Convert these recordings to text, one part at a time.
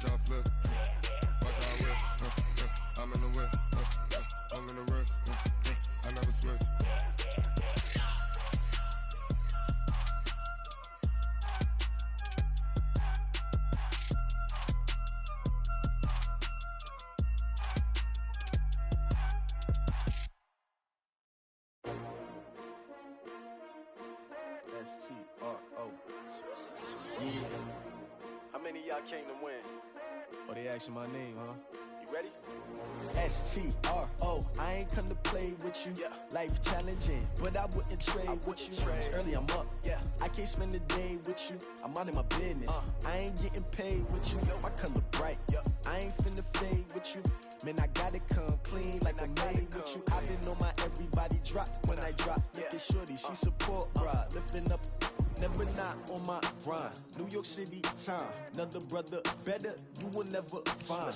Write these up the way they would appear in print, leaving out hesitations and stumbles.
Watch out flip. Watch out whip. I'm in the whip. I'm in the wrist. I never switch. S-T-R-O. Yeah. How many of y'all came to win? Oh, they asking my name, huh? You ready? S-T-R-O. I ain't come to play with you. Yeah. Life challenging, but I wouldn't trade with you. It's early, I'm up. Yeah. I can't spend the day with you. I'm minding my business. I ain't getting paid with you. My color bright. Yeah. I ain't finna fade with you. Man, I gotta come clean like I'm made with you. I've been on my everybody drop when I drop. Look at shorty, she support ride. Lifting up, never not on my grind. New York City time. Another brother better, you will never find.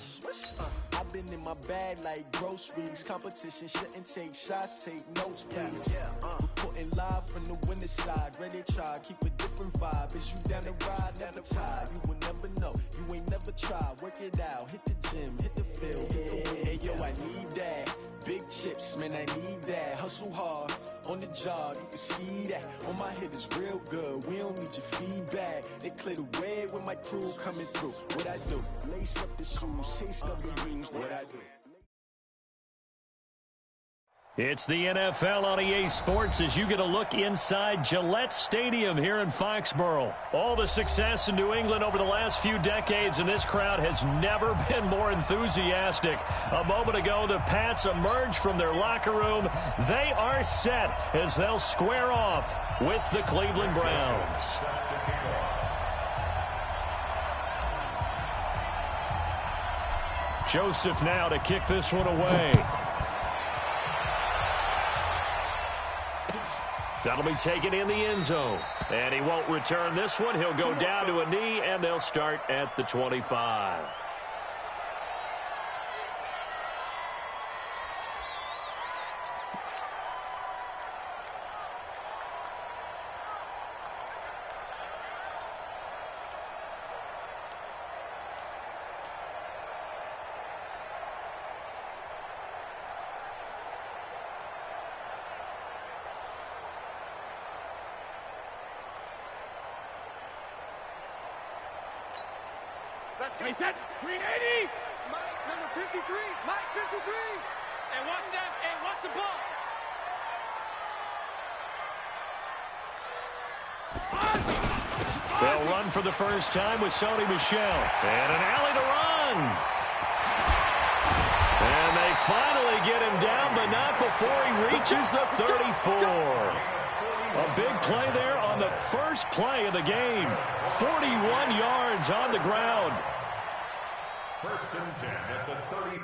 I've been in my bag like groceries. Competition shouldn't take shots, take notes, please. Reporting live from the winning side. Ready to try, keep a different vibe. Is you down the ride, never tired. You will never know, you ain't never tried. Work it out, hit the gym, hit the field. Hey yo, I need that. Big chips, man, I need that. Hustle hard, on the job, you can see that. On my head is real good, we don't need your feedback. They clear the way with my crew coming through. What I do? Lace up the shoes, chase W's, what I do. It's the NFL on EA Sports as you get a look inside Gillette Stadium here in Foxborough. All the success in New England over the last few decades, and this crowd has never been more enthusiastic. A moment ago, the Pats emerged from their locker room. They are set as they'll square off with the Cleveland Browns. Joseph now to kick this one away. That'll be taken in the end zone. And he won't return this one. He'll go down to a knee, and they'll start at the 25. Let's go. 380. Mike, number 53. Mike, 53. And watch that. And watch the ball. They'll run for the first time with Sony Michel. And an alley to run. And they finally get him down, but not before he reaches the 34. A big play there on the first play of the game. 41 yards on the ground. First and 10 at the 30.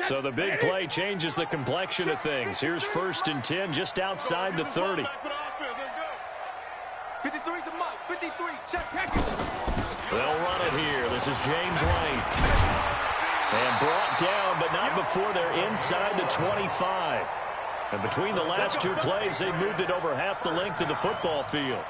So the big play changes the complexion of things. Here's 1st and 10 just outside the 30. 53's the Mike. 53. Check. They'll run it here. This is James Lane. And brought down, but not before they're inside the 25. And between the last two plays, they moved it over half the length of the football field.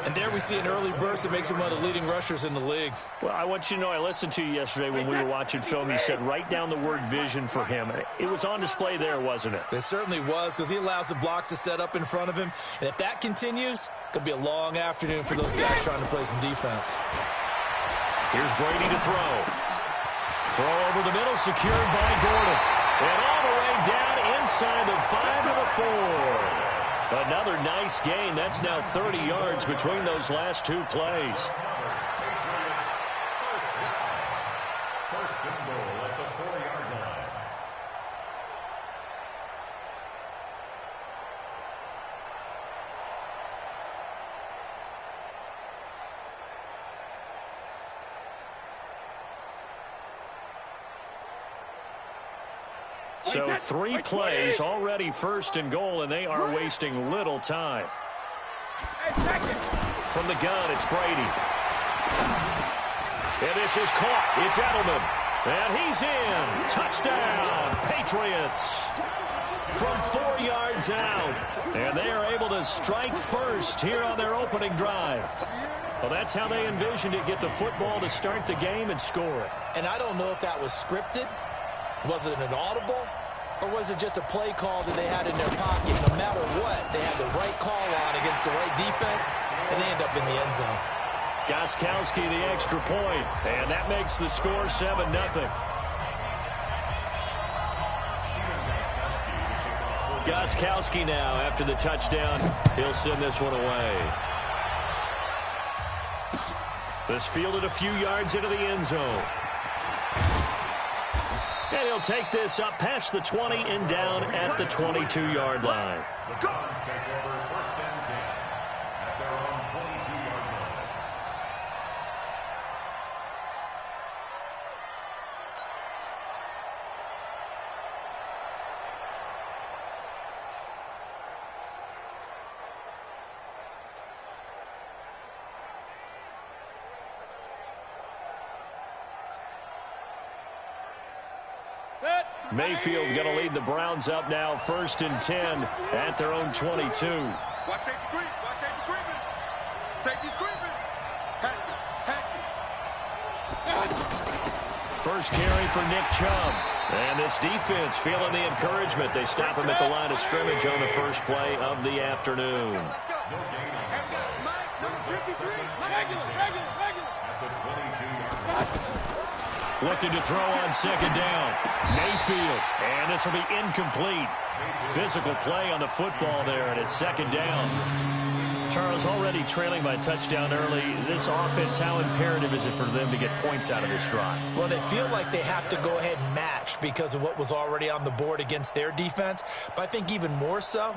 And there we see an early burst that makes him one of the leading rushers in the league. Well, I want you to know, I listened to you yesterday when we were watching film. You said write down the word vision for him. It was on display there, wasn't it? It certainly was, because he allows the blocks to set up in front of him. And if that continues, it could be a long afternoon for those guys trying to play some defense. Here's Brady to throw. Throw over the middle, secured by Gordon. And all the way down inside the 5 to the 4. Another nice gain. That's now 30 yards between those last two plays. First and goal at the 4-yard line. So 3 plays, already 1st and goal, and they are wasting little time. From the gun, it's Brady. And this is caught. It's Edelman. And he's in. Touchdown, Patriots. From 4 yards out. And they are able to strike first here on their opening drive. Well, that's how they envisioned it, get the football to start the game and score it. And I don't know if that was scripted. Was it an audible? Or was it just a play call that they had in their pocket? No matter what, they had the right call on against the right defense, and they end up in the end zone. Gostkowski the extra point, and that makes the score 7-0. Gostkowski now, after the touchdown, he'll send this one away. This fielded a few yards into the end zone. And he'll take this up past the 20 and down at the 22-yard line. The Browns take over 1st and 10 at their own 22-yard line. Mayfield going to lead the Browns up now, 1st and 10 at their own 22. Watch safety creep. Watch safety creeping. Safety's creeping. Patch it. First carry for Nick Chubb. And this defense feeling the encouragement. They stop him at the line of scrimmage on the first play of the afternoon. Let's go. And we got Mike, number 53. Regular. At the 22-yard line. Looking to throw on 2nd down. Mayfield. And this will be incomplete. Physical play on the football there, and it's 2nd down. Charles, already trailing by touchdown early. This offense, how imperative is it for them to get points out of this drive? Well, they feel like they have to go ahead and match because of what was already on the board against their defense. But I think even more so,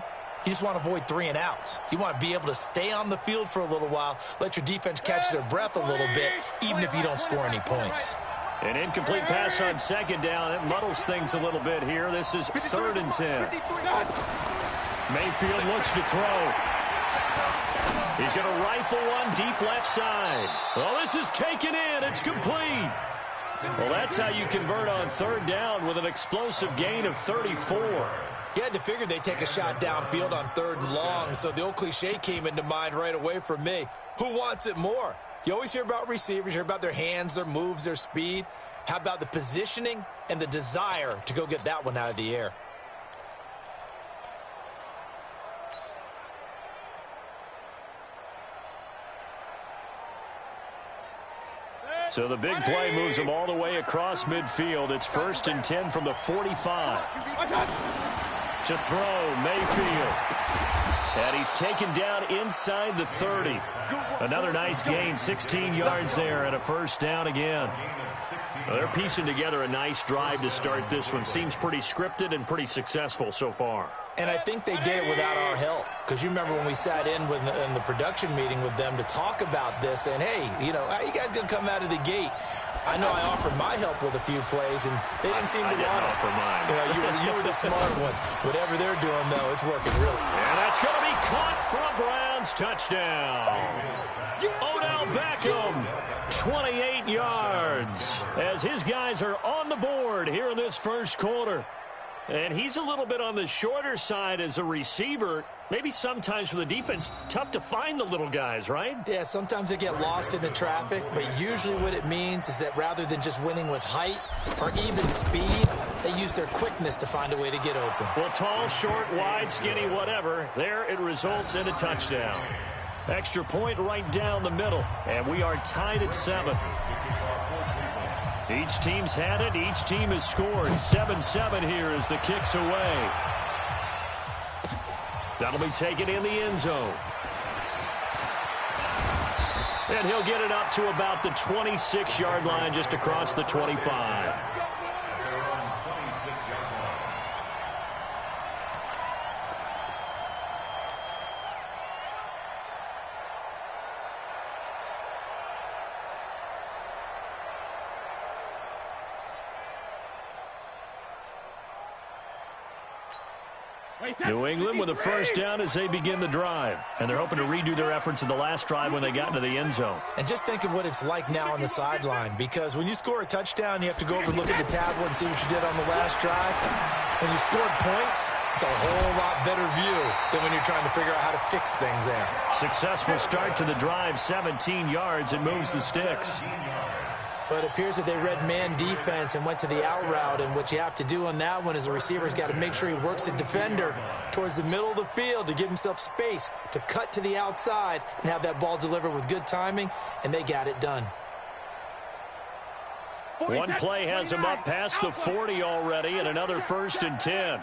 you just want to avoid 3 and outs. You want to be able to stay on the field for a little while, let your defense catch their breath a little bit, even if you don't score any points. An incomplete pass on 2nd down. It muddles things a little bit here. This is 3rd and 10. Mayfield looks to throw. He's going to rifle one deep left side. Well, this is taken in. It's complete. Well, that's how you convert on 3rd down with an explosive gain of 34. You had to figure they'd take a shot downfield on 3rd and long, so the old cliche came into mind right away for me. Who wants it more? You always hear about receivers, you hear about their hands, their moves, their speed. How about the positioning and the desire to go get that one out of the air? So the big play moves them all the way across midfield. It's 1st and 10 from the 45. To throw, Mayfield. And he's taken down inside the 30. Another nice gain, 16 yards there, and a 1st down again. Well, they're piecing together a nice drive to start this one. Seems pretty scripted and pretty successful so far. And I think they did it without our help. Because you remember when we sat in the production meeting with them to talk about this, and hey, you know, how you guys going to come out of the gate? I know I offered my help with a few plays, and they didn't seem to want it. offer mine. You were the smart one. Whatever they're doing, though, it's working really. And that's going to be caught for a Browns touchdown. Odell Beckham, 28 yards, as his guys are on the board here in this first quarter. And he's a little bit on the shorter side as a receiver. Maybe sometimes for the defense, tough to find the little guys, right? Yeah, sometimes they get lost in the traffic, but usually what it means is that rather than just winning with height or even speed, they use their quickness to find a way to get open. Well, tall, short, wide, skinny, whatever, there it results in a touchdown. Extra point right down the middle, and we are tied at 7. Each team's had it. Each team has scored. 7-7 here as the kick's away. That'll be taken in the end zone. And he'll get it up to about the 26-yard line, just across the 25. New England with a first down as they begin the drive. And they're hoping to redo their efforts in the last drive when they got into the end zone. And just think of what it's like now on the sideline, because when you score a touchdown, you have to go over and look at the tablet and see what you did on the last drive. When you scored points, it's a whole lot better view than when you're trying to figure out how to fix things there. Successful start to the drive, 17 yards. It moves the sticks. But it appears that they read man defense and went to the out route, and what you have to do on that one is the receiver's got to make sure he works the defender towards the middle of the field to give himself space to cut to the outside and have that ball delivered with good timing, and they got it done. One play has him up past the 40 already, and another 1st and 10.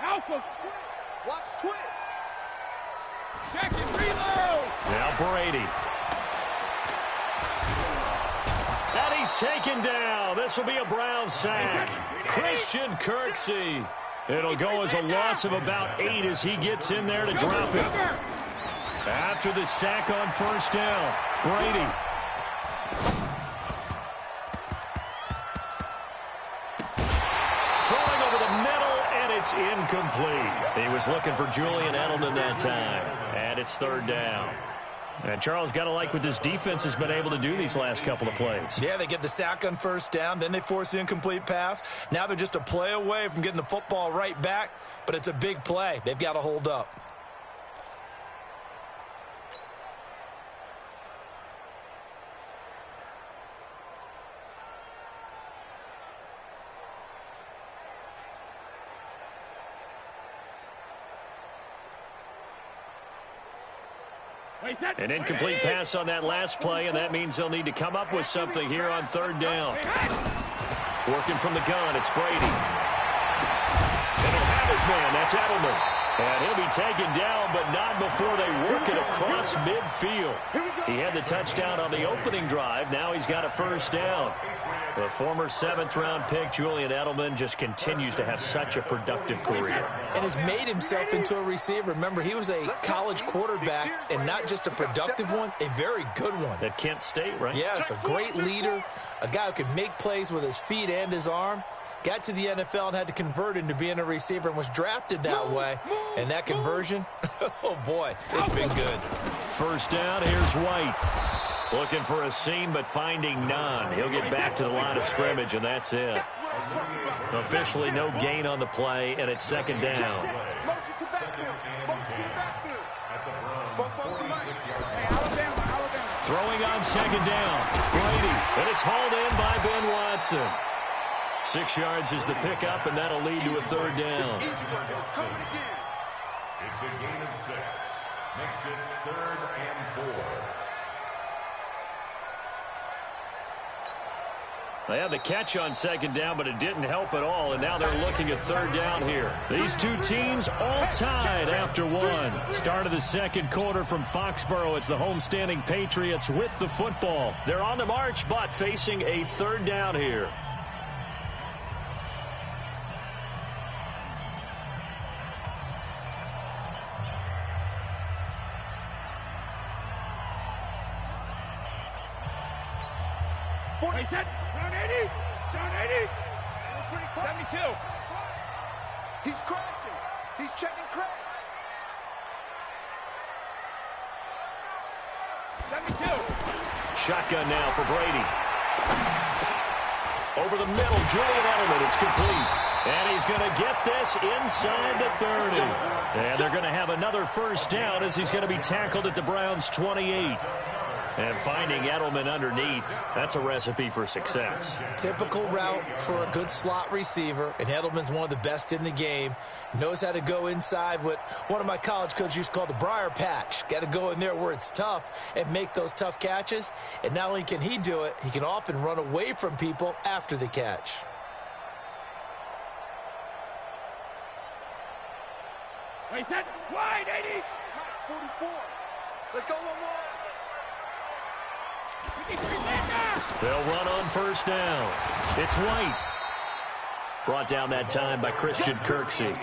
Alpha. Watch twins. Check and reload. Now Brady. And he's taken down. This will be a Brown sack. Christian Kirksey. It'll go as a loss of about 8 as he gets in there to drop it. After the sack on first down, Brady. Throwing over the middle, and it's incomplete. He was looking for Julian Edelman that time. And it's 3rd down. And Charles, got to like what this defense has been able to do these last couple of plays. Yeah, they get the sack on first down, then they force the incomplete pass. Now they're just a play away from getting the football right back, but it's a big play. They've got to hold up. An incomplete pass on that last play, and that means they'll need to come up with something here on 3rd down. Working from the gun, it's Brady. And he'll have his man, that's Edelman. And he'll be taken down, but not before they work it across midfield. He had the touchdown on the opening drive. Now he's got a 1st down. The former 7th-round pick, Julian Edelman, just continues to have such a productive career. And has made himself into a receiver. Remember, he was a college quarterback, and not just a productive one, a very good one. At Kent State, right? Yes, a great leader, a guy who could make plays with his feet and his arm. Got to the NFL and had to convert into being a receiver and was drafted that way. And that conversion, oh boy, it's been good. 1st down, here's White. Looking for a seam, but finding none. He'll get back to the line of scrimmage, and that's it. Officially no gain on the play, and it's 2nd down. Throwing on 2nd down. Brady, and it's hauled in by Ben Watson. 6 yards is the pickup, and that'll lead to a 3rd down. It's a gain of 6. Makes it 3rd and 4. They had the catch on 2nd down, but it didn't help at all, and now they're looking at 3rd down here. These two teams all tied after 1. Start of the 2nd quarter from Foxborough. It's the homestanding Patriots with the football. They're on the march, but facing a 3rd down here. 40. Set. Round 80. Round 80. 72. He's crashing. He's checking crash. 72. Shotgun now for Brady. Over the middle, Julian Edelman. It's complete. And he's going to get this inside the 30. And they're going to have another first down as he's going to be tackled at the Browns' 28. And finding Edelman underneath, that's a recipe for success. Typical route for a good slot receiver, and Edelman's one of the best in the game. Knows how to go inside what one of my college coaches used to call the briar patch. Got to go in there where it's tough and make those tough catches. And not only can he do it, he can often run away from people after the catch. Wait, set. Wide 80. 44. Let's go one more. They'll run on first down. It's White. Brought down that time by Christian Kirksey.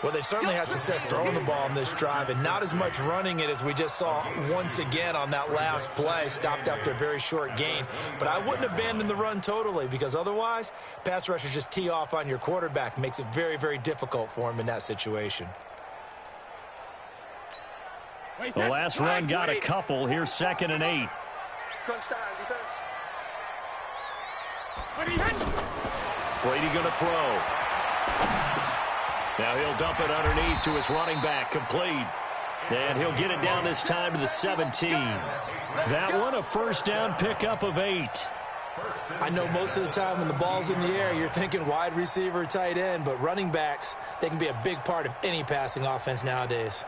Well, they've certainly had success throwing the ball on this drive, and not as much running it as we just saw once again on that last play. Stopped after a very short gain. But I wouldn't abandon the run totally, because otherwise, pass rushers just tee off on your quarterback. Makes it very, very difficult for him in that situation. The last run got a couple. Here's 2nd and 8. Crunch time, defense. Brady going to throw. Now he'll dump it underneath to his running back, complete. And he'll get it down this time to the 17. That one, a first down pickup of 8. I know most of the time when the ball's in the air, you're thinking wide receiver, tight end, but running backs, they can be a big part of any passing offense nowadays.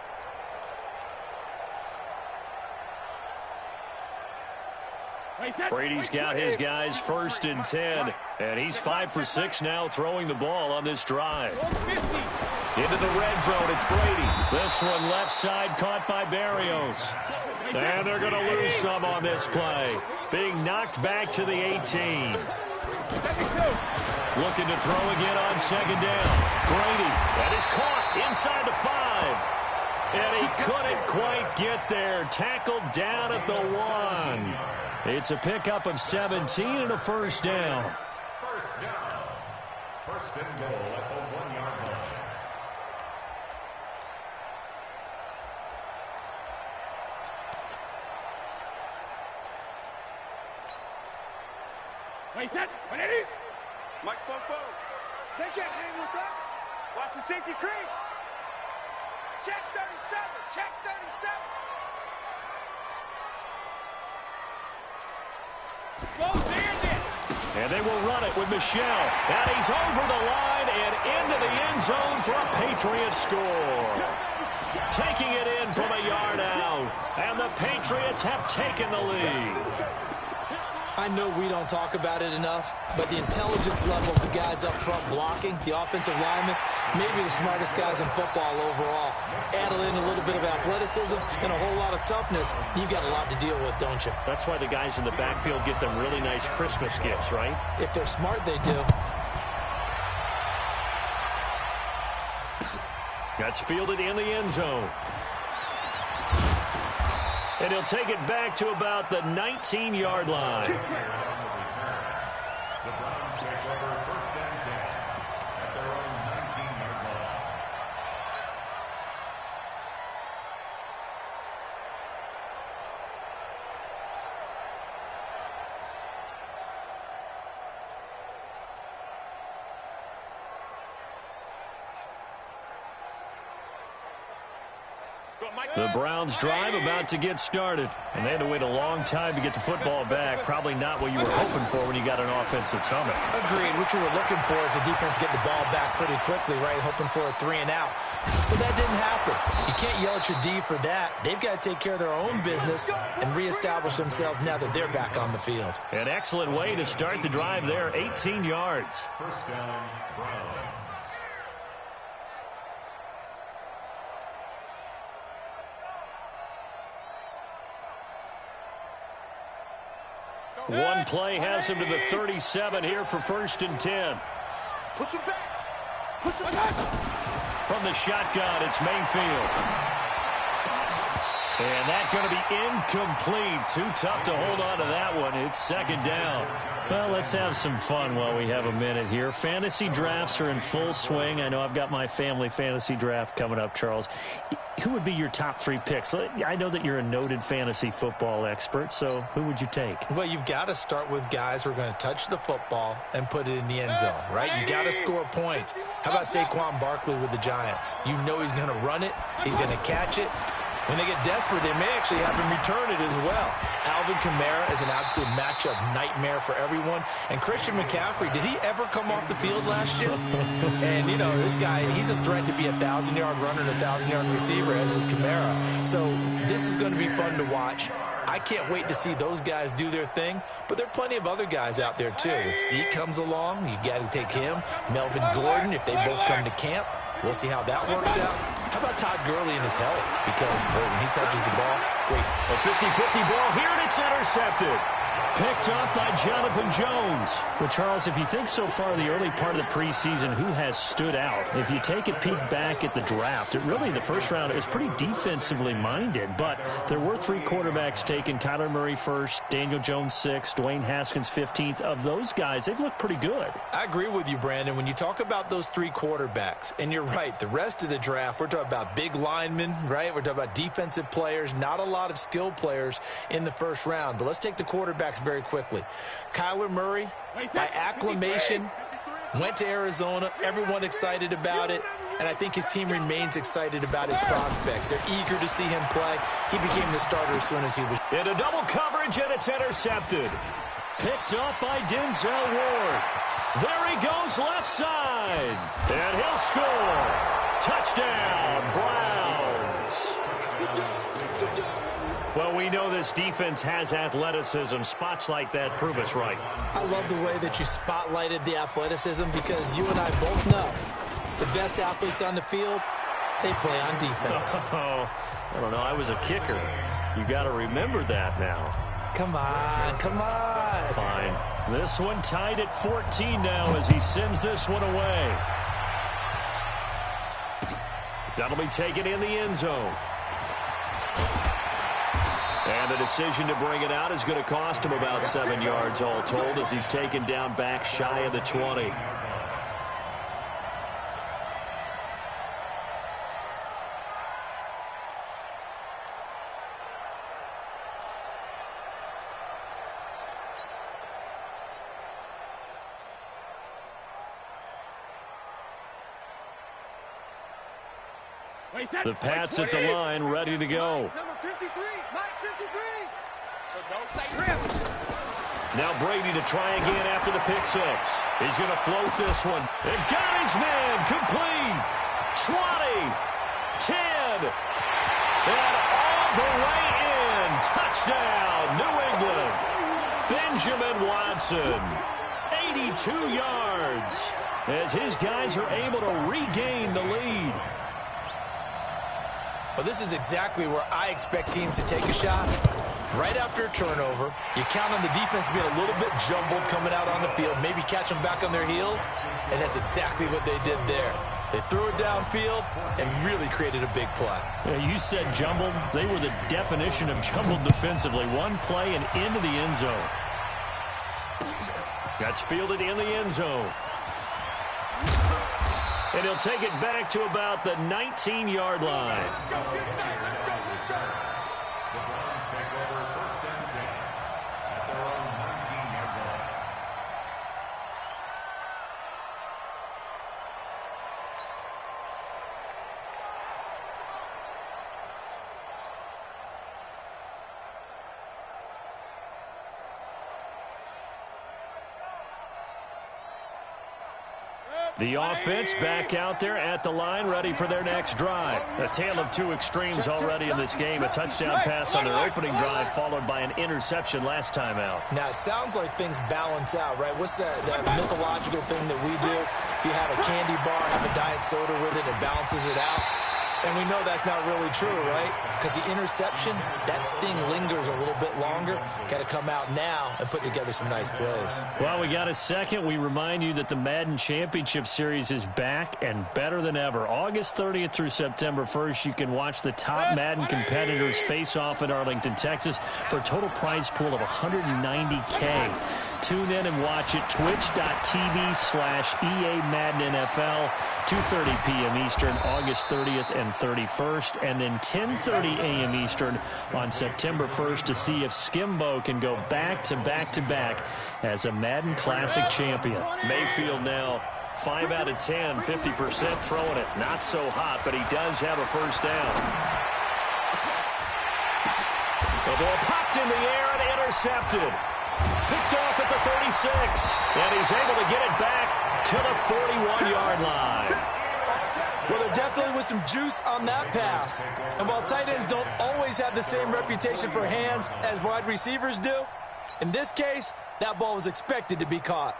Brady's got his guys 1st and 10, and he's 5 for 6 now throwing the ball on this drive. Into the red zone, it's Brady. This one left side caught by Barrios. And they're going to lose some on this play. Being knocked back to the 18. Looking to throw again on 2nd down. Brady, that is caught inside the 5. And he couldn't quite get there. Tackled down at the 1. It's a pickup of 17 and a first down. First down. 1st and goal at the 1-yard line. Wait, set. 180. Mike's boom, boom. They can't hang with us. Watch the safety creep. Check 37. Check 37. And they will run it with Michelle. And he's over the line and into the end zone for a Patriot score. Taking it in from a yard out. And the Patriots have taken the lead. I know we don't talk about it enough, but the intelligence level of the guys up front blocking, the offensive linemen, maybe the smartest guys in football overall. Add in a little bit of athleticism and a whole lot of toughness, you've got a lot to deal with, don't you? That's why the guys in the backfield get them really nice Christmas gifts, right? If they're smart, they do. That's fielded in the end zone. And he'll take it back to about the 19-yard line. The Browns take over 1st and 10 at their own 19-yard line. The Browns drive about to get started. And they had to wait a long time to get the football back. Probably not what you were hoping for when you got an offense at Summit. Agreed. What you were looking for is the defense getting the ball back pretty quickly, right? Hoping for a 3 and out. So that didn't happen. You can't yell at your D for that. They've got to take care of their own business and reestablish themselves now that they're back on the field. An excellent way to start the drive there. 18 yards. First down, Browns. One play has him to the 37 here for 1st and 10. Push him back. Push him back. From the shotgun, it's Mayfield. And that's going to be incomplete. Too tough to hold on to that one. It's second down. Well, let's have some fun while we have a minute here. Fantasy drafts are in full swing. I know I've got my family fantasy draft coming up, Charles. Who would be your top 3 picks? I know that you're a noted fantasy football expert, so who would you take? Well, you've got to start with guys who are going to touch the football and put it in the end zone, right? You got to score points. How about Saquon Barkley with the Giants? You know he's going to run it. He's going to catch it. When they get desperate, they may actually have him return it as well. Alvin Kamara is an absolute matchup nightmare for everyone. And Christian McCaffrey, did he ever come off the field last year? And, you know, this guy, he's a threat to be a 1,000-yard runner and a 1,000-yard receiver, as is Kamara. So this is going to be fun to watch. I can't wait to see those guys do their thing, but there are plenty of other guys out there, too. If Zeke comes along, you got to take him. Melvin Gordon, if they both come to camp, we'll see how that works out. How about Todd Gurley and his health? Because, boy, when he touches the ball, great. A 50-50 ball here, and it's intercepted. Picked up by Jonathan Jones. Well, Charles, if you think so far the early part of the preseason, who has stood out? If you take a peek back at the draft, the first round is pretty defensively minded, but there were 3 quarterbacks taken. Kyler Murray first, Daniel Jones 6th, Dwayne Haskins 15th. Of those guys, they've looked pretty good. I agree with you, Brandon. When you talk about those 3 quarterbacks, and you're right, the rest of the draft, we're talking about big linemen, right? We're talking about defensive players, not a lot of skill players in the first round. But let's take the quarterbacks very quickly. Kyler Murray, by acclamation, went to Arizona. Everyone excited about it. And I think his team remains excited about his prospects. They're eager to see him play. He became the starter as soon as he was. Into double coverage, and it's intercepted. Picked up by Denzel Ward. There he goes, left side. And he'll score. Touchdown, Browns. Well, we know this defense has athleticism. Spots like that prove us right. I love the way that you spotlighted the athleticism, because you and I both know the best athletes on the field, they play on defense. Oh, I don't know. I was a kicker. You got to remember that now. Come on, come on. Fine. This one tied at 14 now as he sends this one away. That'll be taken in the end zone. And the decision to bring it out is going to cost him about 7 yards all told, as he's taken down back shy of the 20. The Pats at the line, ready to go. Number 53, Mike 53. So don't say him. Now Brady to try again after the pick 6. He's going to float this one. And got his man complete. 20, 10, and all the way in. Touchdown, New England. Benjamin Watson, 82 yards, as his guys are able to regain the lead. Well, this is exactly where I expect teams to take a shot. Right after a turnover, you count on the defense being a little bit jumbled coming out on the field, maybe catch them back on their heels, and that's exactly what they did there. They threw it downfield and really created a big play. Yeah, you said jumbled. They were the definition of jumbled defensively. One play and into the end zone. That's fielded in the end zone. And he'll take it back to about the 19-yard line. The Browns take over 1st and 10 at their own 19-yard line. The offense back out there at the line, ready for their next drive. A tale of 2 extremes already in this game. A touchdown pass on their opening drive, followed by an interception last time out. Now, it sounds like things balance out, right? What's that mythological thing that we do? If you have a candy bar, have a diet soda with it, it balances it out. And we know that's not really true, right? Because the interception, that sting lingers a little bit longer. Got to come out now and put together some nice plays. Well, we got a second. We remind you that the Madden Championship Series is back and better than ever. August 30th through September 1st, you can watch the top Madden competitors face off in Arlington, Texas for a total prize pool of $190K. Tune in and watch it, twitch.tv/EA Madden NFL, 2:30 p.m. Eastern, August 30th and 31st, and then 10:30 a.m. Eastern on September 1st to see if Skimbo can go back-to-back-to-back as a Madden Classic champion. Mayfield now 5 out of 10, 50% throwing it. Not so hot, but he does have a first down. The ball popped in the air and intercepted. Picked off at the 36, and he's able to get it back to the 41-yard line. Well, there definitely was some juice on that pass. And while tight ends don't always have the same reputation for hands as wide receivers do, in this case, that ball was expected to be caught.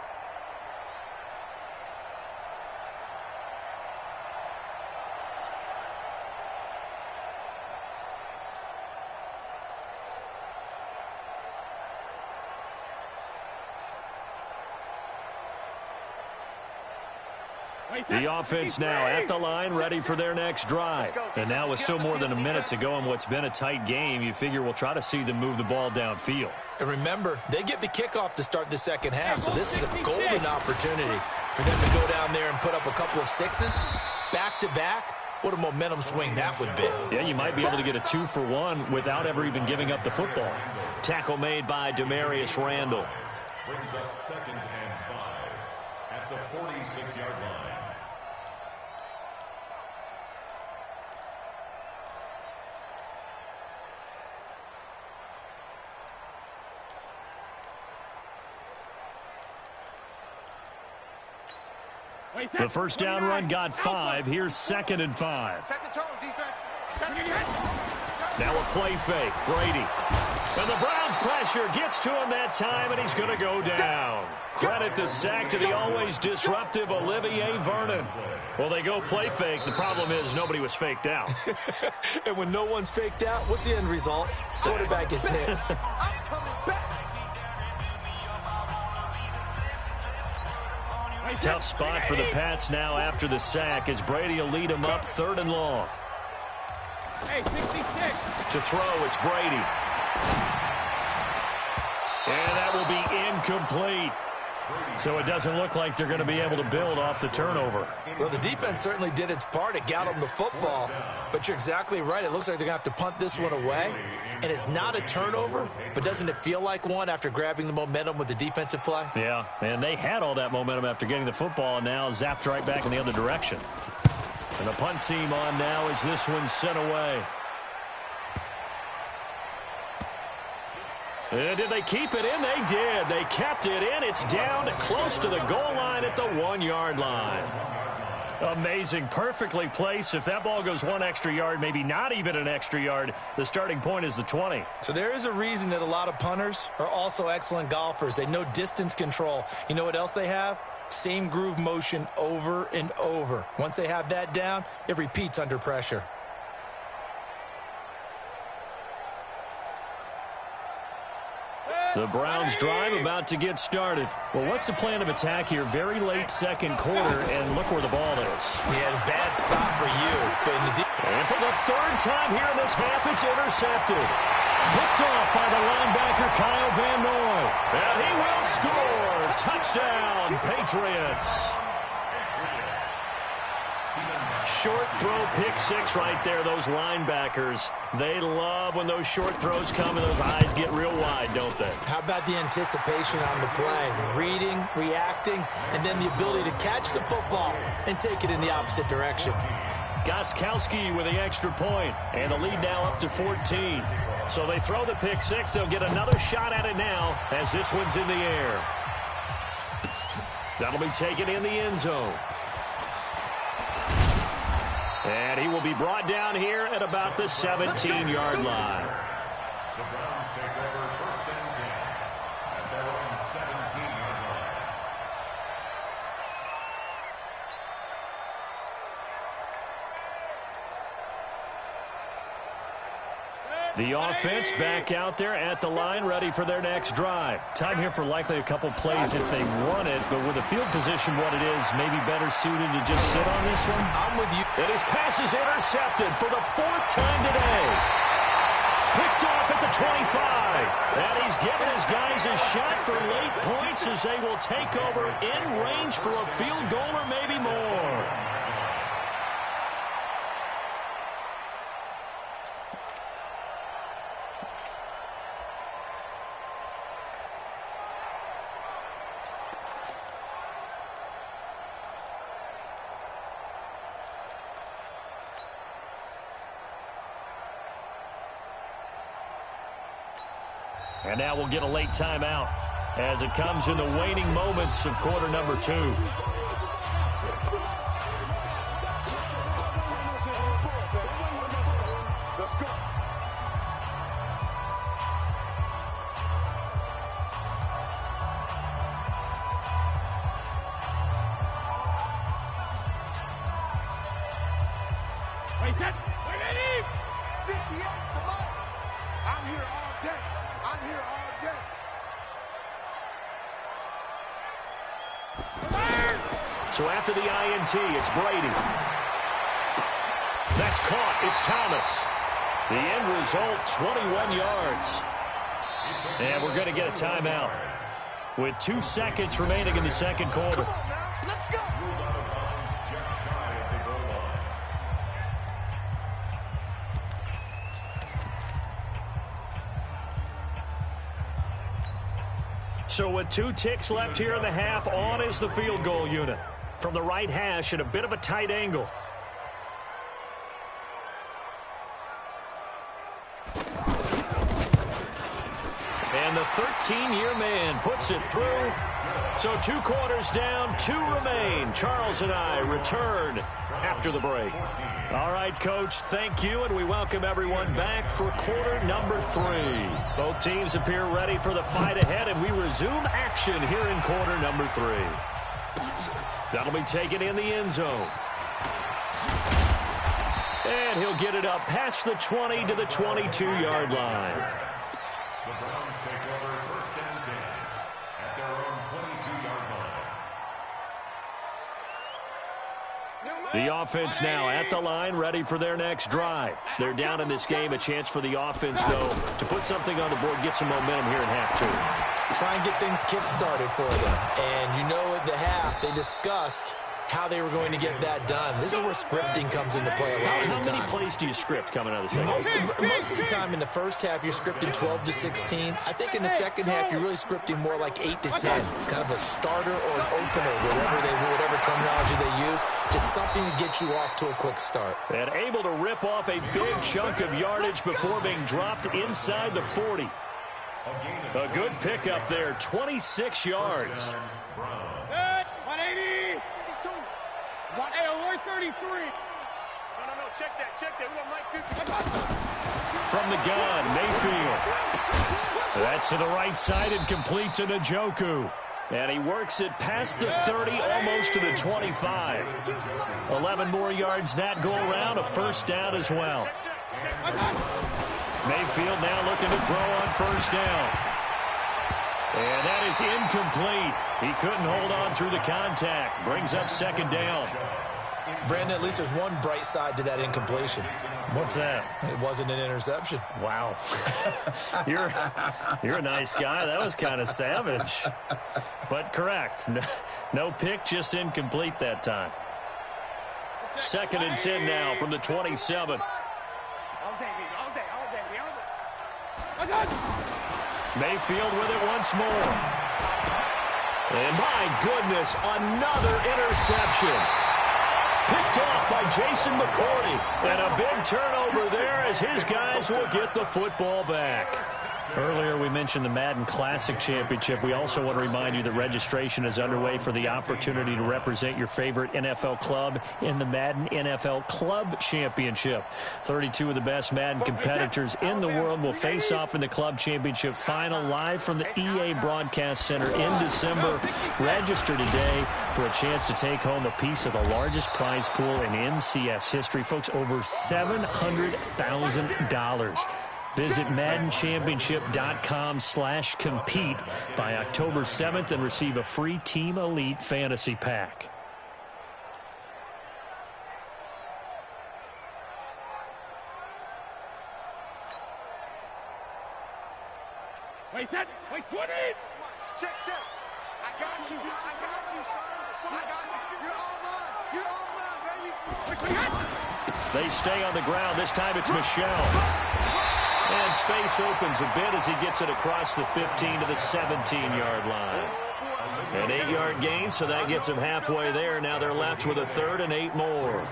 The offense now at the line, ready for their next drive. And now with still more than a minute to go in what's been a tight game, you figure we'll try to see them move the ball downfield. And remember, they get the kickoff to start the second half, so this is a golden opportunity for them to go down there and put up a couple of sixes back-to-back. What a momentum swing that would be. Yeah, you might be able to get a 2-for-1 without ever even giving up the football. Tackle made by Demarius Randall. Brings up 2nd and 5 at the 46-yard line. The first down run got 5. Here's 2nd and 5. Set the tone, defense. Now a play fake. Brady. And the Browns pressure gets to him that time, and he's going to go down. Credit the sack to the always disruptive Olivier Vernon. Well, they go play fake. The problem is nobody was faked out. And when no one's faked out, what's the end result? Quarterback gets hit. Tough spot for the Pats now after the sack as Brady will lead them up 3rd and long. Hey, 66. To throw, it's Brady. And that will be incomplete. So it doesn't look like they're going to be able to build off the turnover. Well, the defense certainly did its part. It got them the football. But you're exactly right. It looks like they're going to have to punt this one away. And it's not a turnover, but doesn't it feel like one after grabbing the momentum with the defensive play? Yeah, and they had all that momentum after getting the football and now zapped right back in the other direction. And the punt team on now as this one's sent away. And did they keep it in? They did. They kept it in. It's down close to the goal line at the 1-yard line. Amazing. Perfectly placed. If that ball goes 1 extra yard, maybe not even an extra yard, the starting point is the 20. So there is a reason that a lot of punters are also excellent golfers. They know distance control. You know what else they have? Same groove motion over and over. Once they have that down, it repeats under pressure. The Browns drive about to get started. Well, what's the plan of attack here? Very late second quarter, and look where the ball is. Yeah, bad spot for you. But and for the 3rd time here in this half, it's intercepted. Picked off by the linebacker, Kyle Van Noy. And he will score. Touchdown, Patriots. Short throw, pick 6 right there. Those linebackers, they love when those short throws come and those eyes get real wide, don't they? How about the anticipation on the play? Reading, reacting, and then the ability to catch the football and take it in the opposite direction. Gostkowski with the extra point, and the lead now up to 14. So they throw the pick 6. They'll get another shot at it now as this one's in the air. That'll be taken in the end zone. And he will be brought down here at about the 17-yard line. The Browns take over 1st and 10 at their own 17-yard line. The offense back out there at the line, ready for their next drive. Time here for likely a couple plays if they want it, but with the field position what it is, maybe better suited to just sit on this one. I'm with you. And his pass is intercepted for the 4th time today. Picked off at the 25. And he's given his guys a shot for late points as they will take over in range for a field goal or maybe more. And now we'll get a late timeout as it comes in the waning moments of quarter number 2. Wait, ready? 58, come on. I'm here all day. I'm here all day. So after the INT, it's Brady. That's caught. It's Thomas. The end result, 21 yards. And we're going to get a timeout with 2 seconds remaining in the second quarter. Let's go. So with 2 ticks left here in the half, on is the field goal unit. From the right hash at a bit of a tight angle. And the 13-year man puts it through. So 2 quarters down, 2 remain. Charles and I return after the break. All right, Coach, thank you, and we welcome everyone back for quarter number 3. Both teams appear ready for the fight ahead, and we resume action here in quarter number 3. That'll be taken in the end zone. And he'll get it up past the 20 to the 22-yard line. The Browns take over 1st and 10 at their own 22-yard line. The offense now at the line, ready for their next drive. They're down in this game. A chance for the offense, though, to put something on the board, get some momentum here in half 2. Try and get things kick-started for them. And you know at the half, they discussed how they were going to get that done. This is where scripting comes into play a lot of the time. How many plays do you script coming out of the second? Most of the time in the first half, you're scripting 12 to 16. I think in the second half, you're really scripting more like 8 to 10. Kind of a starter or an opener, whatever terminology they use. Just something to get you off to a quick start. And able to rip off a big chunk of yardage before being dropped inside the 40. A good pickup there, 26 yards. 180. Hey, alert 33. No, check that. We got Mike 50. From the gun, Mayfield. That's to the right side and complete to Njoku. And he works it past the 30, almost to the 25. 11 more yards that go around, a first down as well. Mayfield now looking to throw on first down. And that is incomplete. He couldn't hold on through the contact. Brings up second down. Brandon, at least there's one bright side to that incompletion. What's that? It wasn't an interception. Wow. You're a nice guy. That was kind of savage. But correct. No pick, just incomplete that time. 2nd and 10 now from the 27. Mayfield with it once more. And my goodness, another interception. Picked off by Jason McCourty. And a big turnover there as his guys will get the football back. Earlier we mentioned the Madden Classic Championship. We also want to remind you that registration is underway for the opportunity to represent your favorite NFL club in the Madden NFL Club Championship. 32 of the best Madden competitors in the world will face off in the Club Championship final live from the EA Broadcast Center in December. Register today for a chance to take home a piece of the largest prize pool in MCS history. Folks, over $700,000. Visit MaddenChampionship.com/compete by October 7th and receive a free Team Elite Fantasy Pack. Wait, son. Check. I got you, son. I got you. You're all mine, baby. They stay on the ground. This time it's Michel. And space opens a bit as he gets it across the 15 to the 17-yard line. An 8-yard gain, so that gets him halfway there. Now they're left with a 3rd and 8 more.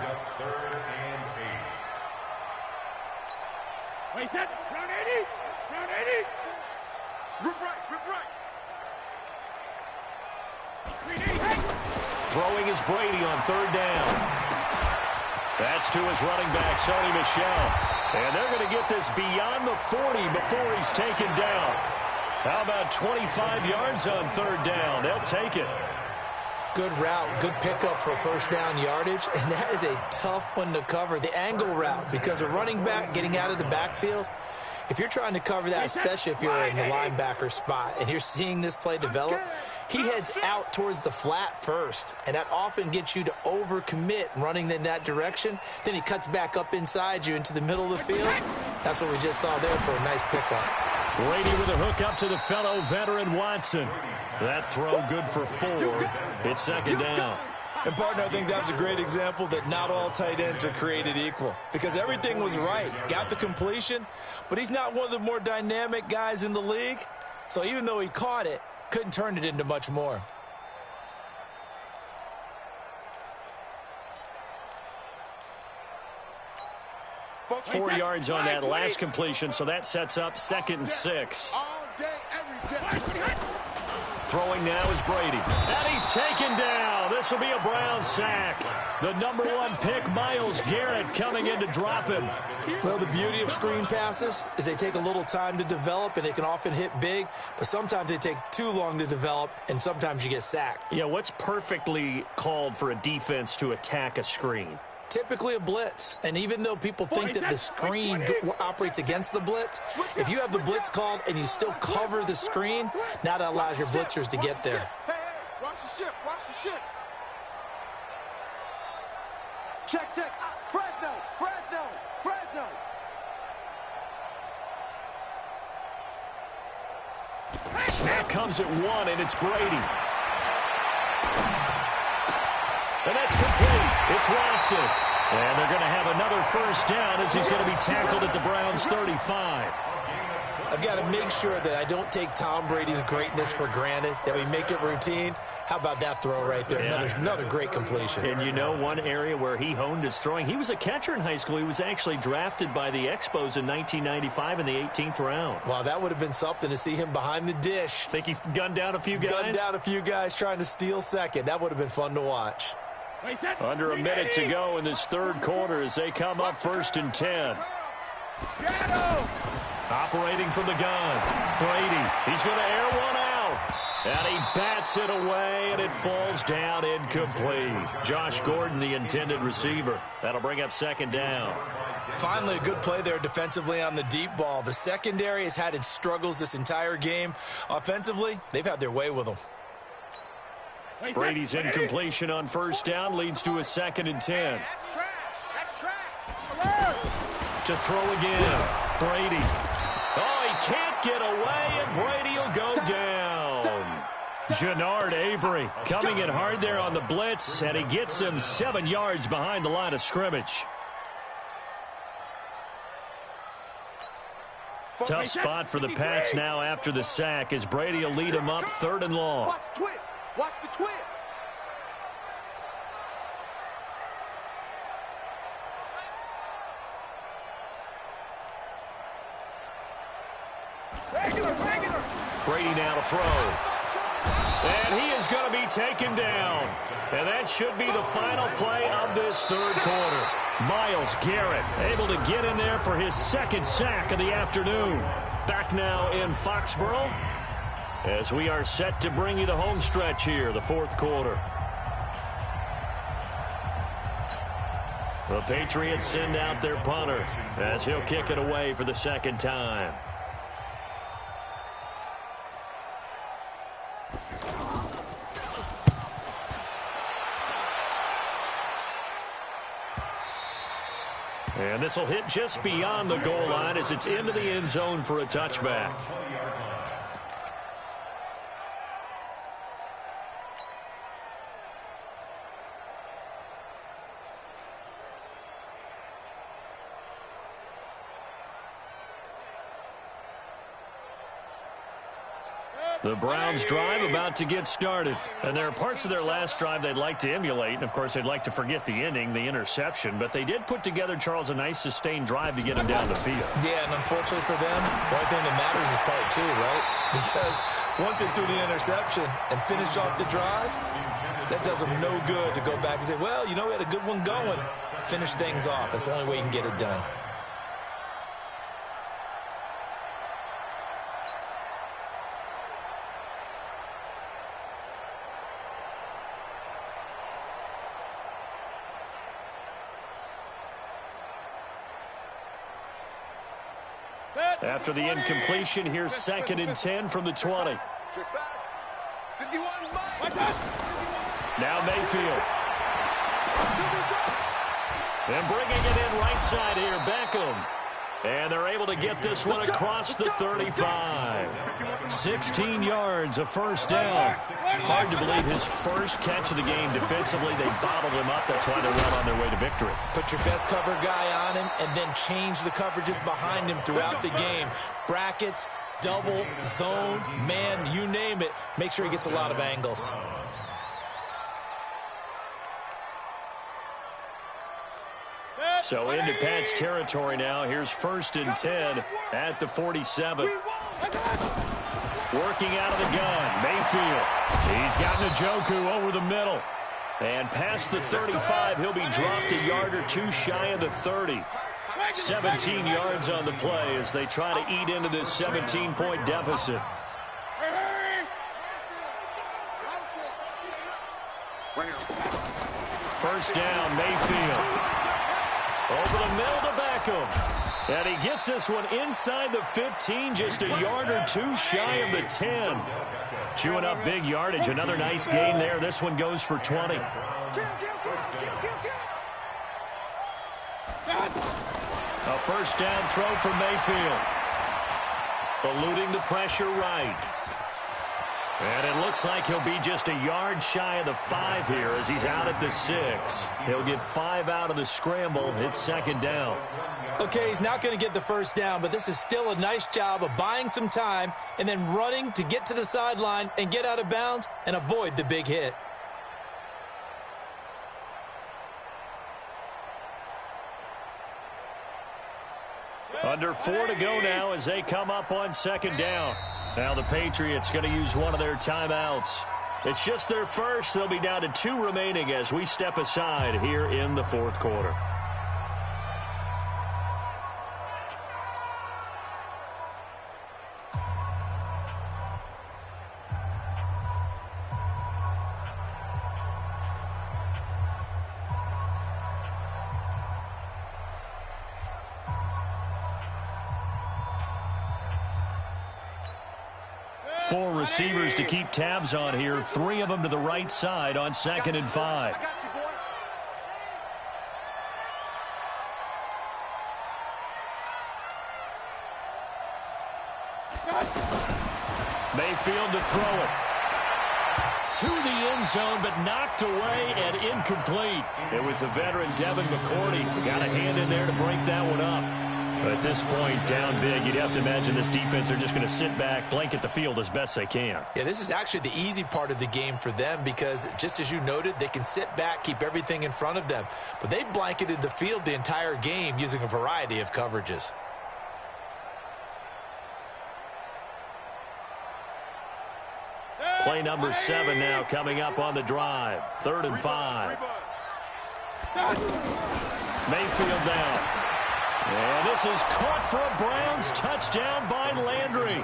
Wait, son. Round 80. Rip right. Throwing is Brady on 3rd down. That's to his running back, Sony Michel. And they're going to get this beyond the 40 before he's taken down. How about 25 yards on 3rd down? They'll take it. Good route, good pickup for 1st down yardage, and that is a tough one to cover, the angle route, because a running back getting out of the backfield, if you're trying to cover that, especially if you're in the linebacker spot and you're seeing this play develop, he heads out towards the flat first, and that often gets you to overcommit running in that direction. Then he cuts back up inside you into the middle of the field. That's what we just saw there for a nice pickup. Brady with a hook up to the fellow veteran Watson. That throw good for 4. It's 2nd down. And, partner, I think that was a great example that not all tight ends are created equal, because everything was right. Got the completion, but he's not one of the more dynamic guys in the league. So even though he caught it, couldn't turn it into much more. Four yards on that last completion, so that sets up 2nd and 6. All day, every day. Throwing now is Brady. And he's taken down. This will be a Brown sack. The number 1 pick, Myles Garrett, coming in to drop him. Well, the beauty of screen passes is they take a little time to develop, and they can often hit big, but sometimes they take too long to develop, and sometimes you get sacked. Yeah, what's perfectly called for a defense to attack a screen? Typically a blitz, and even though people think that the screen operates against the blitz, if you have the blitz called and you still cover the screen, now that allows your blitzers to get there. Hey, watch the ship. Check. Fresno. Snap comes at 1, and it's Brady. And that's complete. It's Watson. And they're going to have another 1st down as he's going to be tackled at the Browns' 35. I've got to make sure that I don't take Tom Brady's greatness for granted, that we make it routine. How about that throw right there? Yeah. Another great completion. And you know one area where he honed his throwing? He was a catcher in high school. He was actually drafted by the Expos in 1995 in the 18th round. Wow, that would have been something to see him behind the dish. Think he gunned down a few guys? Gunned down a few guys trying to steal second. That would have been fun to watch. Under a minute to go in this 3rd quarter as they come up 1st and 10. Operating from the gun. Brady. He's going to air one out. And he bats it away, and it falls down incomplete. Josh Gordon, the intended receiver. That'll bring up 2nd down. Finally, a good play there defensively on the deep ball. The secondary has had its struggles this entire game. Offensively, they've had their way with them. Brady's incompletion on 1st down leads to a 2nd and 10. That's trash. To throw again. Brady. Oh, he can't get away, and Brady will go down. Jannard Avery coming in hard there on the blitz, and he gets him 7 yards behind the line of scrimmage. Tough spot for the Pats now after the sack as Brady will lead him up 3rd and long. Watch the twist. Regular. Brady now to throw. And he is going to be taken down. And that should be the final play of this 3rd quarter. Myles Garrett able to get in there for his 2nd sack of the afternoon. Back now in Foxborough as we are set to bring you the home stretch here, the 4th quarter. The Patriots send out their punter as he'll kick it away for the second time. And this will hit just beyond the goal line as it's into the end zone for a touchback. The Browns drive about to get started. And there are parts of their last drive they'd like to emulate. And, of course, they'd like to forget the inning, the interception. But they did put together, Charles, a nice sustained drive to get them down the field. Yeah, and unfortunately for them, the only thing that matters is part two, right? Because once they threw the interception and finished off the drive, that does them no good to go back and say, well, you know, we had a good one going. Finish things off. That's the only way you can get it done. After the incompletion, here's 2nd and 10 from the 20. Now Mayfield. And bringing it in right side here, Beckham. And they're able to get this one across the 35. 16 yards, a first down. Hard to believe his first catch of the game defensively. They bottled him up. That's why they're well on their way to victory. Put your best cover guy on him and then change the coverages behind him throughout the game. Brackets, double, zone, man, you name it. Make sure he gets a lot of angles. So into Pat's territory now. Here's 1st and 10 at the 47. Working out of the gun, Mayfield. He's got Njoku over the middle. And past the 35, he'll be dropped a yard or two shy of the 30. 17 yards on the play as they try to eat into this 17-point deficit. First down, Mayfield. Over the middle to Beckham. And he gets this one inside the 15, just a yard or two shy of the 10. Chewing up big yardage. Another nice gain there. This one goes for 20. A first down throw for Mayfield. Eluding the pressure right. And it looks like he'll be just a yard shy of the 5 here as he's out at the 6. He'll get 5 out of the scramble. It's 2nd down. Okay, he's not going to get the first down, but this is still a nice job of buying some time and then running to get to the sideline and get out of bounds and avoid the big hit. Under 4 to go now as they come up on 2nd down. Now the Patriots going to use one of their timeouts. It's just their first. They'll be down to 2 remaining as we step aside here in the 4th quarter. Four receivers to keep tabs on here. 3 of them to the right side on 2nd and 5. Mayfield to throw it. To the end zone, but knocked away and incomplete. It was the veteran Devin McCourty who got a hand in there to break that one up. At this point, down big, you'd have to imagine this defense are just going to sit back, blanket the field as best they can. Yeah, this is actually the easy part of the game for them because, just as you noted, they can sit back, keep everything in front of them. But they've blanketed the field the entire game using a variety of coverages. Play number 7 now coming up on the drive. 3rd and 5. Mayfield down. And this is caught for a Browns touchdown by Landry.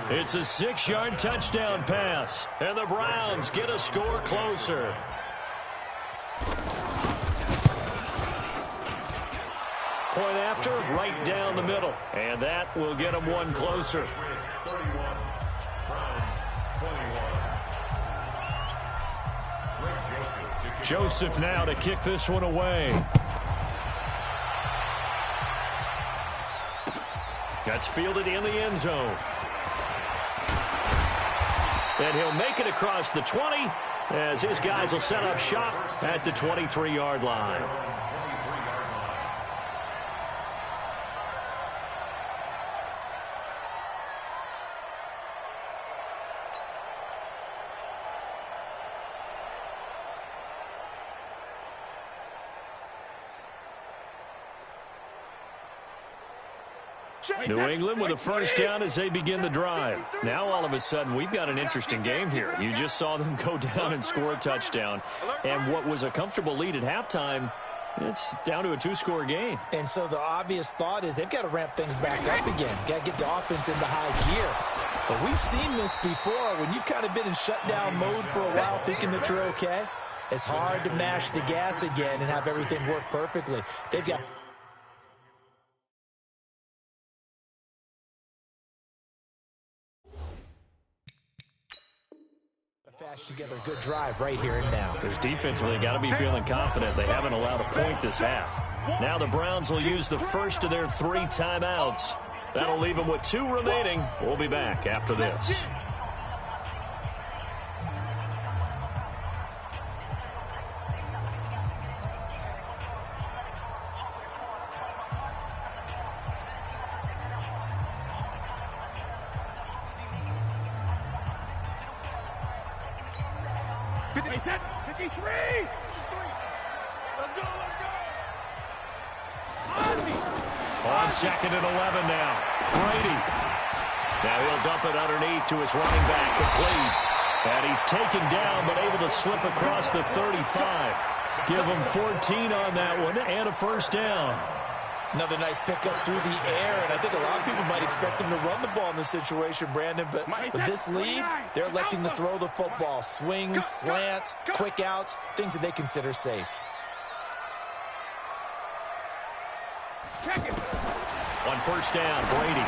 It's a 6-yard touchdown pass. And the Browns get a score closer. point after, right down the middle. And that will get them one closer. 31, Browns 21. Joseph now to kick this one away. That's fielded in the end zone. And he'll make it across the 20 as his guys will set up shop at the 23-yard line. New England with a first down as they begin the drive. Now, all of a sudden, we've got an interesting game here. You just saw them go down and score a touchdown. And what was a comfortable lead at halftime, it's down to a two-score game. And so the obvious thought is they've got to ramp things back up again. Got to get the offense into high gear. But we've seen this before. When you've kind of been in shutdown mode for a while thinking that you're okay, it's hard to mash the gas again and have everything work perfectly. They've got fast together a good drive right here and now. Because defensively, they got to be feeling confident. They haven't allowed a point this half. Now the Browns will use the first of their 3 timeouts. That'll leave them with 2 remaining. We'll be back after this. On second and 11 now. Brady. Now he'll dump it underneath to his running back, complete. And he's taken down but able to slip across the 35. Give him 14 on that one and a first down. Another nice pickup through the air, and I think a lot of people might expect him to run the ball in this situation, Brandon, but with this lead, they're electing to throw the football. Swings, slants, quick outs, things that they consider safe. On first down, Brady.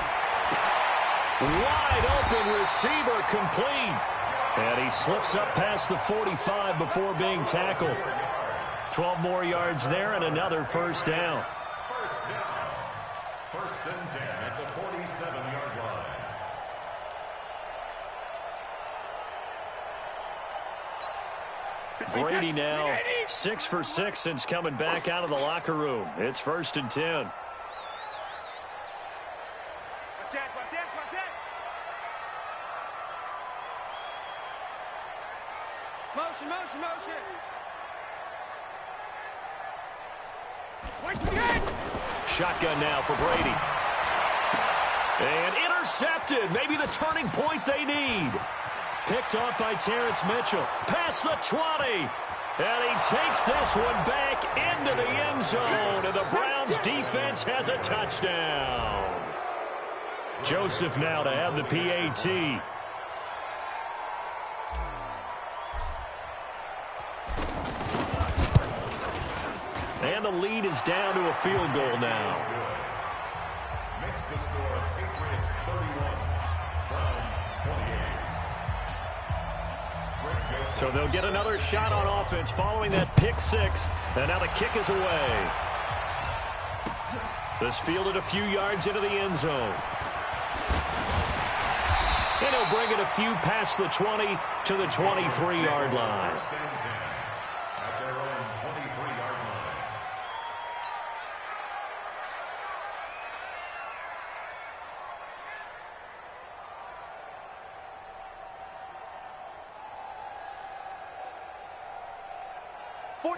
Wide open receiver, complete. And he slips up past the 45 before being tackled. 12 more yards there and another first down. First and 10 at the 47-yard line. Brady now 6 for 6 since coming back out of the locker room. It's first and 10. Motion, motion, motion. Shotgun now for Brady. And intercepted. Maybe the turning point they need. Picked off by Terrence Mitchell. Past the 20. And he takes this one back into the end zone. And the Browns defense has a touchdown. Joseph now to have the PAT. And the lead is down to a field goal now. Makes the score Patriots 31, Browns 28. So they'll get another shot on offense following that pick 6. And now the kick is away. This fielded a few yards into the end zone. And he'll bring it a few past the 20 to the 23-yard line. At their own 23-yard line.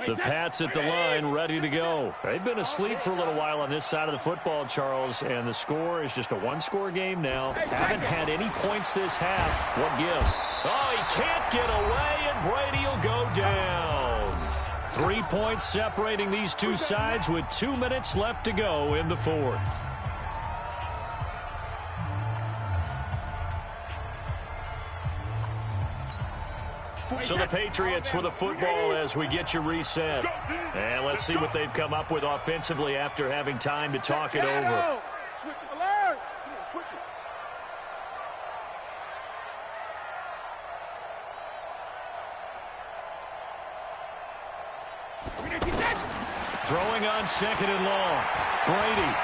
The Pats at the line, ready to go. They've been asleep for a little while on this side of the football, Charles, and the score is just a one-score game now. Haven't had any points this half. What give? Oh, he can't get away, and Brady will go down. 3 points separating these two sides with 2 minutes left to go in the fourth. So the Patriots with a football as we get you reset. And let's see what they've come up with offensively after having time to talk it over. Switch it. Alert. Switch it. Throwing on second and long. Brady.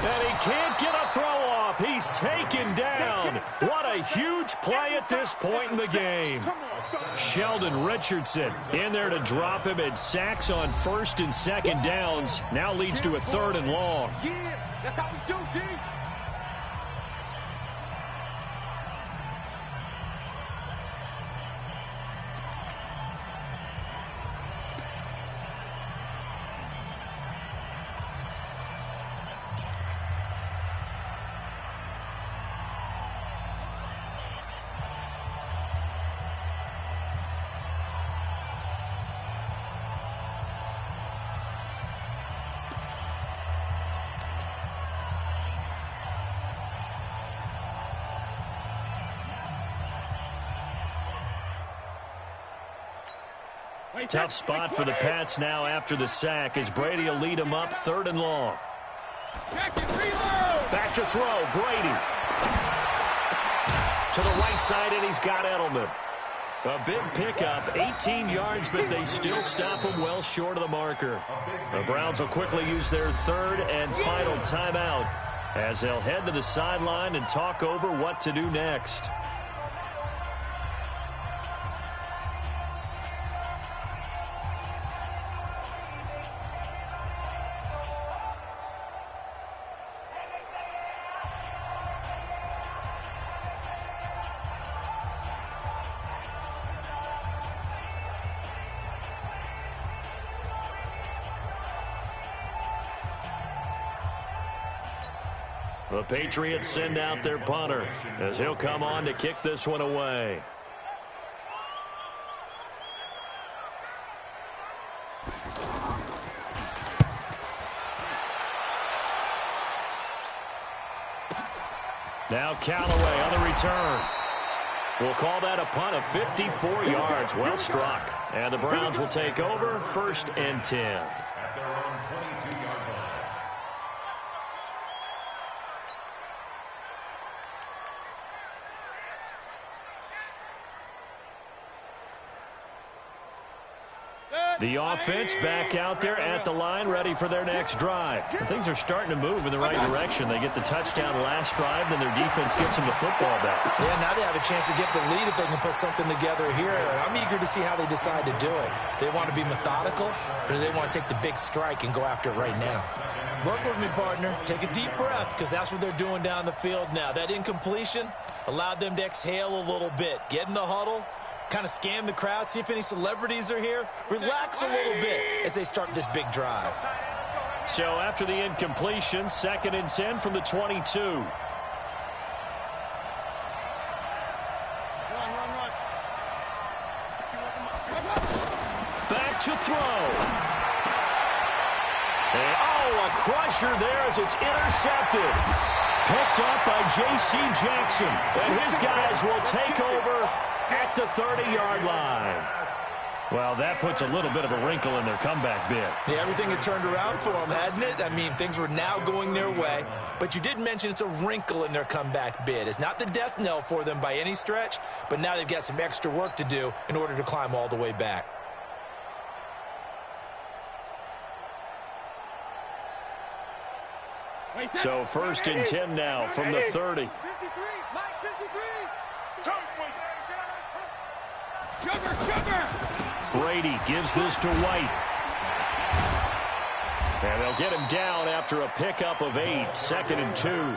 And he can't get a throw off. He's taken down. What a huge play at this point in the game. Sheldon Richardson in there to drop him, and sacks on first and second downs. Now leads to a third and long. Yeah, that's how we do, D. Tough spot for the Pats now after the sack as Brady will lead them up third and long. Back to throw, Brady. To the right side, and he's got Edelman. A big pickup, 18 yards, but they still stop him well short of the marker. The Browns will quickly use their third and final timeout as they'll head to the sideline and talk over what to do next. The Patriots send out their punter as he'll come on to kick this one away. Now Callaway on the return. We'll call that a punt of 54 yards. Well struck. And the Browns will take over first and 10. At their own 22-yard line. The offense back out there at the line, ready for their next drive. And things are starting to move in the right direction. They get the touchdown last drive, then their defense gets them the football back. Yeah, now they have a chance to get the lead if they can put something together here. I'm eager to see how they decide to do it. Do they want to be methodical, or do they want to take the big strike and go after it right now? Work with me, partner. Take a deep breath, because that's what they're doing down the field now. That incompletion allowed them to exhale a little bit. Get in the huddle. Kind of scan the crowd, see if any celebrities are here. Relax a little bit as they start this big drive. So after the incompletion, second and 10 from the 22. Run. Back to throw. And, a crusher there as it's intercepted. Picked up by J.C. Jackson. And his guys will take over at the 30-yard line. Well, that puts a little bit of a wrinkle in their comeback bid. Yeah, everything had turned around for them, hadn't it? I mean, things were now going their way. But you did mention it's a wrinkle in their comeback bid. It's not the death knell for them by any stretch, but now they've got some extra work to do in order to climb all the way back. So first and 10 now from the 30. 53, Mike 53. Sugar! Brady gives this to White. And they'll get him down after a pickup of 8, second and 2.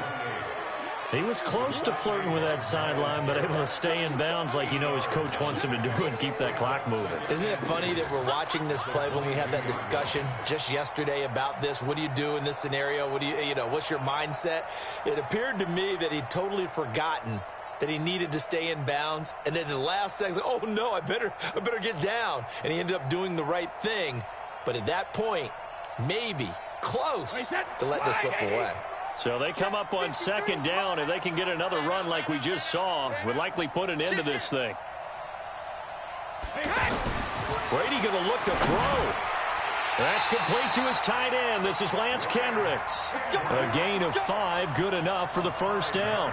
He was close to flirting with that sideline, but able to stay in bounds like his coach wants him to do and keep that clock moving. Isn't it funny that we're watching this play when we had that discussion just yesterday about this? What do you do in this scenario? What do what's your mindset? It appeared to me that he'd totally forgotten that he needed to stay in bounds, and then at the last second, oh no, I better get down. And he ended up doing the right thing. But at that point, maybe close to let this slip away. So they come up on second down, and they can get another run like we just saw. Would likely put an end to this thing. Brady going to look to throw. That's complete to his tight end. This is Lance Kendricks. A gain of 5, good enough for the first down.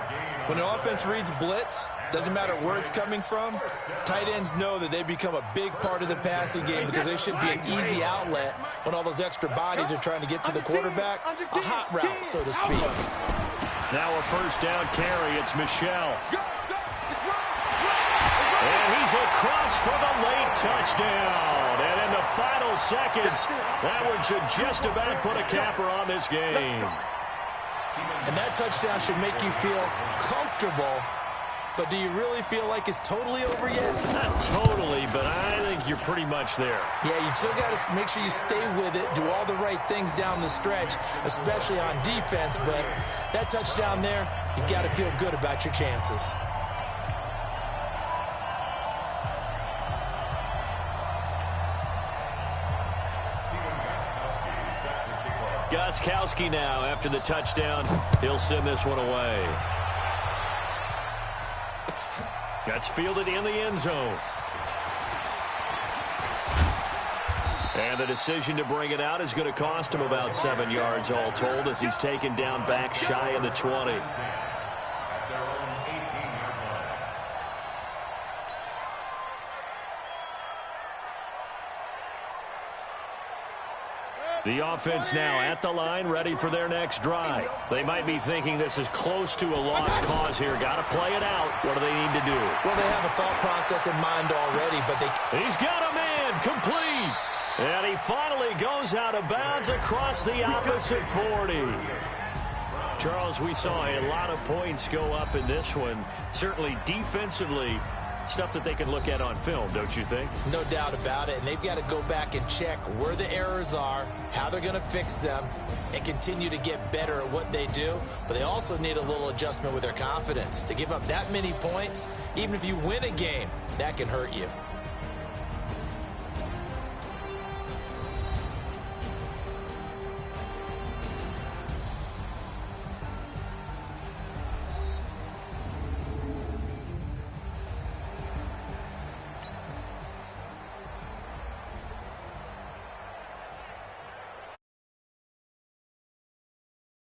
When an offense reads blitz, doesn't matter where it's coming from, tight ends know that they become a big part of the passing game because they should be an easy outlet when all those extra bodies are trying to get to the quarterback. A hot route, so to speak. Now a first down carry. It's Michel. And he's across for the late touchdown. And in the final seconds, that one should just about put a capper on this game. And that touchdown should make you feel comfortable. But do you really feel like it's totally over yet? Not totally, but I think you're pretty much there. Yeah, you still got to make sure you stay with it, do all the right things down the stretch, especially on defense. But that touchdown there, you've got to feel good about your chances. Gostkowski now after the touchdown. He'll send this one away. That's fielded in the end zone. And the decision to bring it out is going to cost him about 7 yards all told as he's taken down back shy of the 20. The offense now at the line, ready for their next drive. They might be thinking this is close to a lost cause here. Got to play it out. What do they need to do? Well, they have a thought process in mind already, but He's got a man, complete. And he finally goes out of bounds across the opposite 40. Charles, we saw a lot of points go up in this one. Certainly defensively, stuff that they can look at on film, don't you think? No doubt about it, and they've got to go back and check where the errors are, how they're going to fix them, and continue to get better at what they do. But they also need a little adjustment with their confidence. To give up that many points, even if you win a game, that can hurt you.